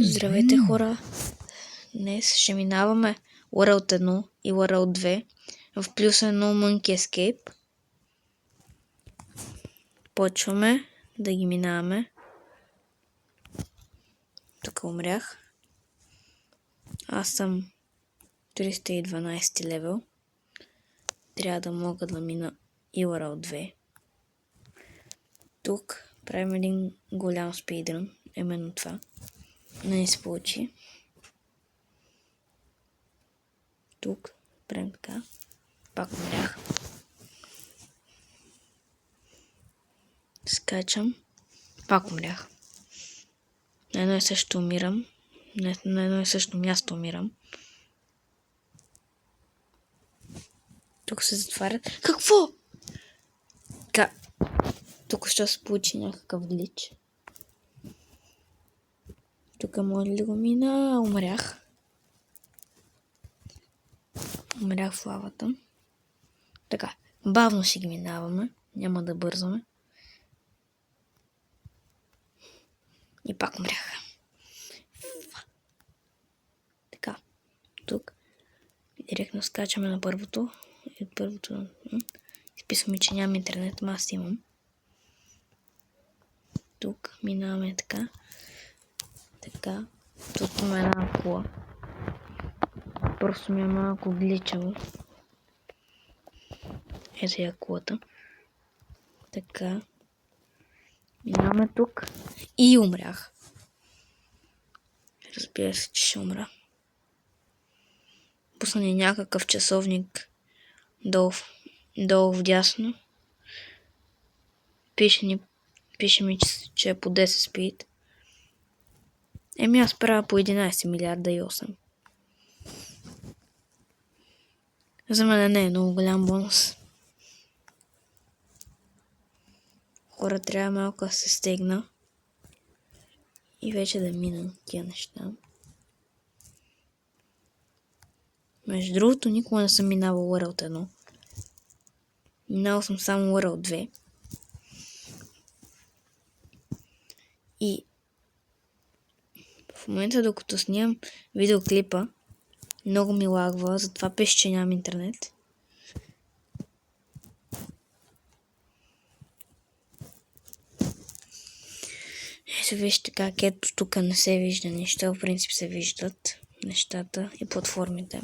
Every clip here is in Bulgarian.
Здравейте, хора! Днес ще минаваме World 1 и World 2 в плюс 1 Monkey Escape. Почваме да ги минаваме. Тук умрях. Аз съм 312 левел. Трябва да мога да мина и World 2. Тук правим един голям спидрън. Именно това. Не се получи. Тук правим така. Пак умрях. Скачам. Пак умрях. На едно и също умирам. На едно и също място умирам. Тук се затварят. Какво? Тук ще се получи някакъв глич. Тук може ли да го мина? Умрях. Умрях в лавата. Така, бавно си ги минаваме. Няма да бързаме. И пак умрях. Така, тук. Директно скачаме на първото. И от първото изписваме, че нямам интернет, ама аз имам. Тук минаваме така. Така. Тук има една кола. Просто ми е малко гличаво. Ето я колата. Така. Минаваме тук. И умрях. Разбира се, че ще умра. Пусна ни някакъв часовник долу вдясно. Пише ми, че е по 10 спид. Аз правя по 11 милиарда и 8. За мен не е много голям бонус. Хора, трябва малко да се стегна. И вече да мина тия неща. Между другото, никога не съм минавал World 1. Минал съм само World 2. И в момента, докато снимам видеоклипа, много ми лагва, затова пише, че нямам интернет. Ето вижте как ето тук не се вижда нищо, в принцип се виждат нещата и платформите.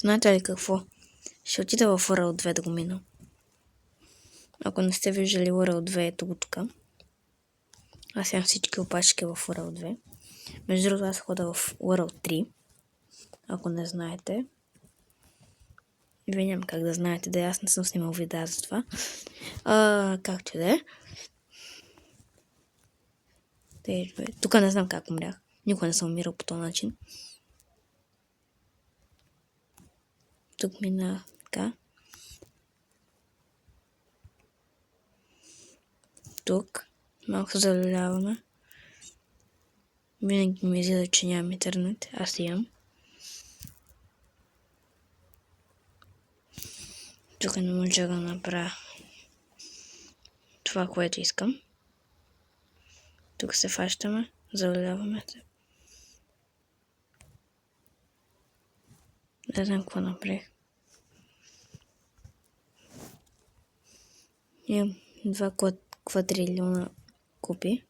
Знаете ли какво? Ще отида в World 2 да го мина. Ако не сте виждали World 2, ето го тук. Аз имам всички опашки в World 2. Между другото, аз хода в World 3. Ако не знаете. Вие няма как да знаете, да аз не съм снимал видео за това. Както да е. Тук не знам как умрях. Никога не съм умирал по този начин. Тук мина така. Тук малко залюляваме. Винаги ми изгледа, че нямам интернет. Аз имам. Тук не може да направя това, което искам. Тук се фащаме, залюляваме се. Не знам какво направих. Имам 2 квадрилиона купи.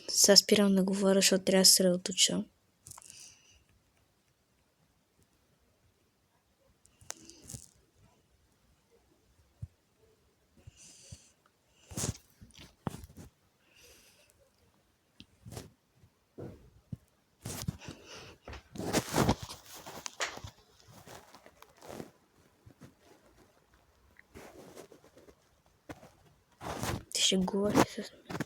Сега спирам да говоря, защото трябва да се средоточа. Ти ще говори с мен.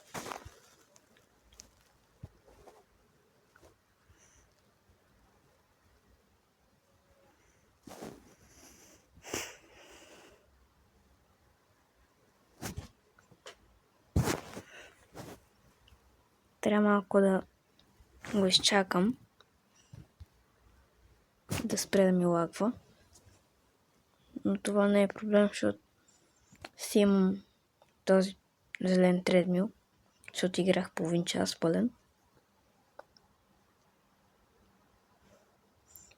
Трябва малко да го изчакам. да спре да ми лагва. Но това не е проблем, защото си имам този зелен тредмил, защото играх половин час пълен.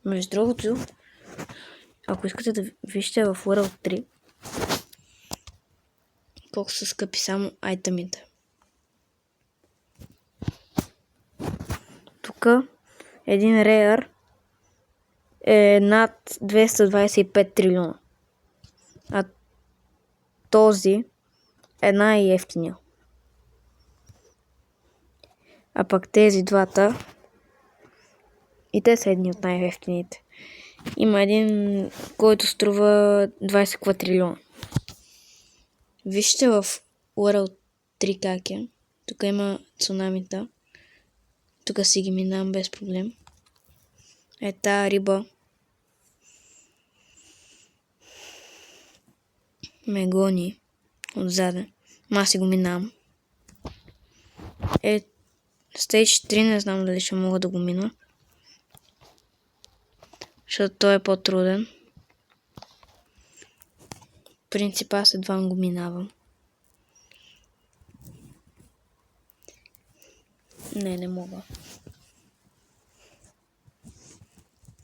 Между другото, ако искате да вижте в World 3 колко са скъпи само айтемите. Тук един Rare е над 225 трилиона. А този е най-евтиния. А пък тези двата и те са едни от най-евтините. Има един, който струва 20 квадрилиона. Вижте в World 3 как е. Тук има цунамита. Тук си ги минавам без проблем. Е тая риба ме гони отзаде. Аз си го минавам. Stage 3 не знам дали ще мога да го мина. Защото той е по-труден. В принцип аз едва го минавам. Не мога.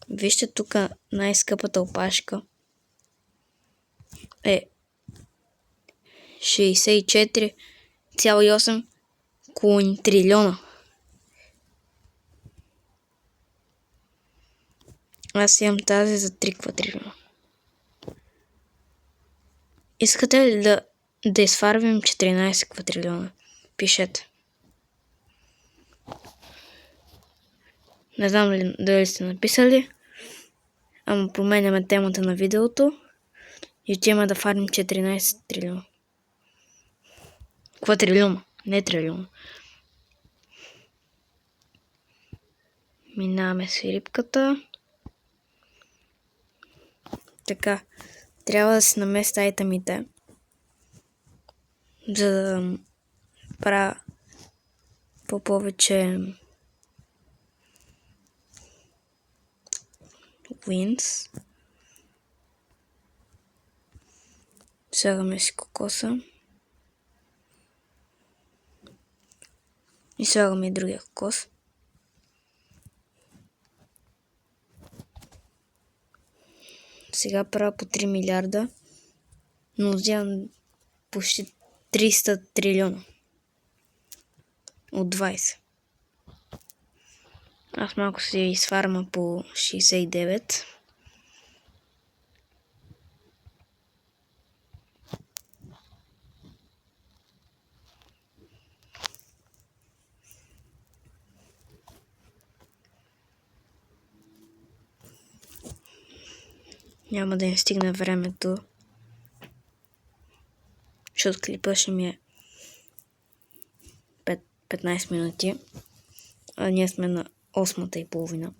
Вижте тук най-скъпата опашка е 64,8 трилиона. Аз имам тази за 3 квадрилиона. Искате ли да изфарвим 14 квадрилиона? Пишете. Не знам дали сте написали, ама променяме темата на видеото и отиваме да фармим 14 трилиона. Квадрилиона, не трилиона. Минаваме си рибката. Така, трябва да си наместя айтемите, за да правя по-повече wins. Слагаме си кокоса. И слагаме и другия кокос. Сега правя по 3 милиарда, но взимам почти 300 трилиона. От 20. Аз малко си изфарма по 69. Няма да им стигне времето, защото клипа ще ми е 15 минути, а ние сме на 8:30.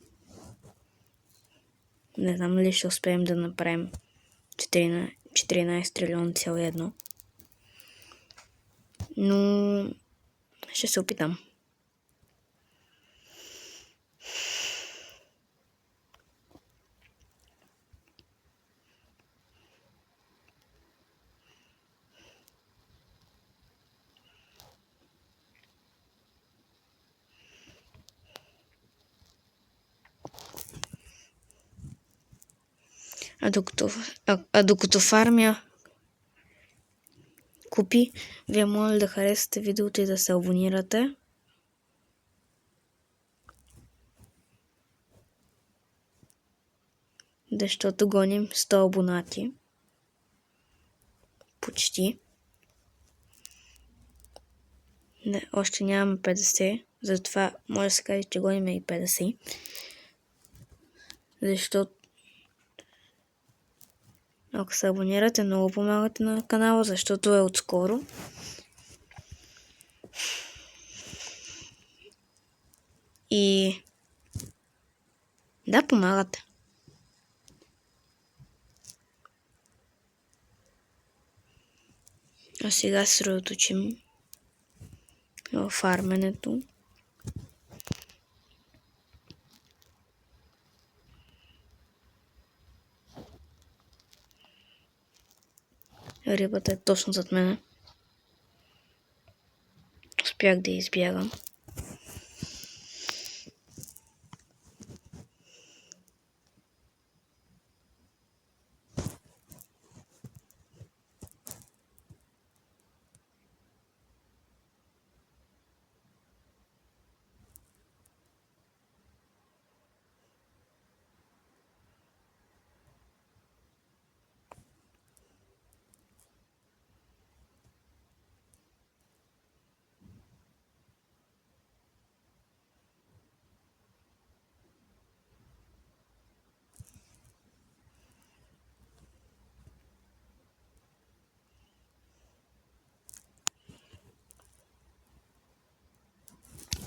Не знам дали ще успеем да направим 14 трилиона цяло едно. Но ще се опитам. Докато фармя купи, вие моля да харесате видеото и да се абонирате. Защото гоним 100 абонати. Почти. Не, още нямаме 50. Затова може да се каже, че гоним и 50. Защото ако се абонирате, много помагате на канала, защото е отскоро. И да, помагате. А сега се съсредоточим в фарменето. – Рибата е точно зад мене. Успях да избягам.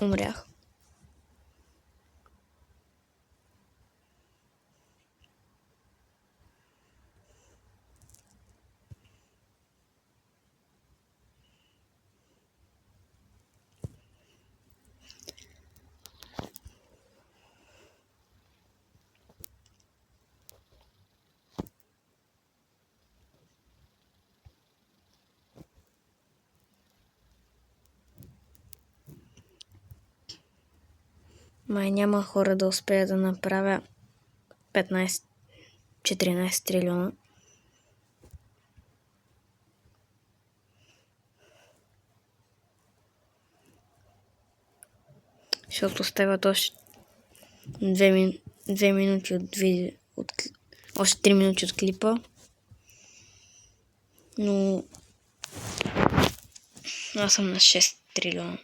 Умрях. Май няма хора да успея да направя 15-14 трилиона. Защото остават още 2 минути от видео, още 3 минути от клипа. Но аз съм на 6 трилиона.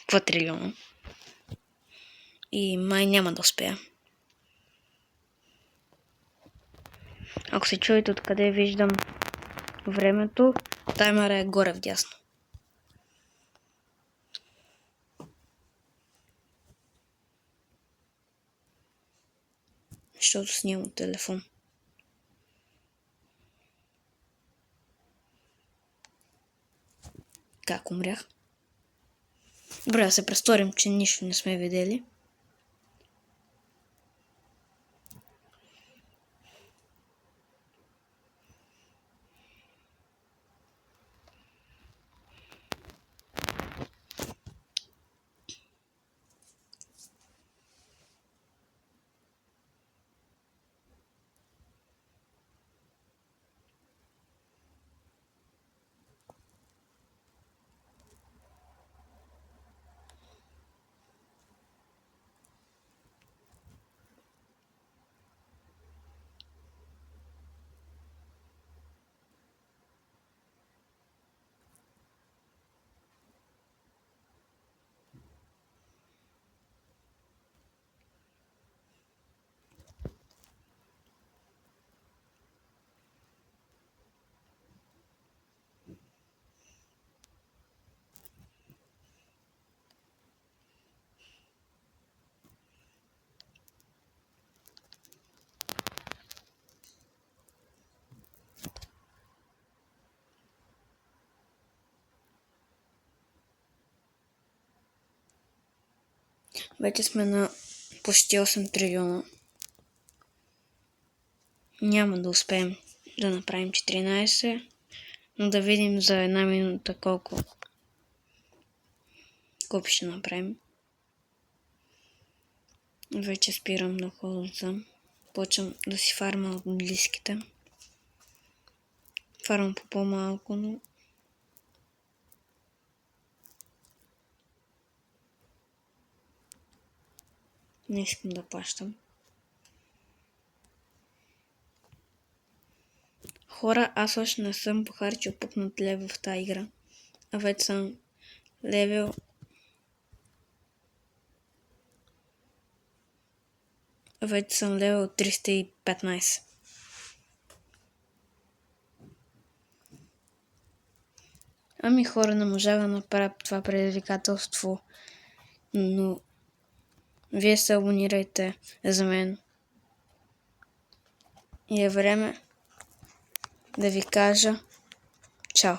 Квадрилиона. И май няма да успея. Ако се чуете откъде виждам времето, таймера е горе вдясно. Защото снимам от телефон. Как умрях? Добре, да се престорим, че нищо не сме видели. Вече сме на почти 8 трилиона. Няма да успеем да направим 14, но да видим за една минута колко ще направим. Вече спирам да ходя. Почвам да си фарма от близките. Фармам по по-малко, но не искам да плащам. Хора, аз още не съм похарчил пукнат левел в тази игра. А вече съм левел 315. Ами хора, не можа да направя това предизвикателство, но вие се абонирайте за мен. И е време да ви кажа чао.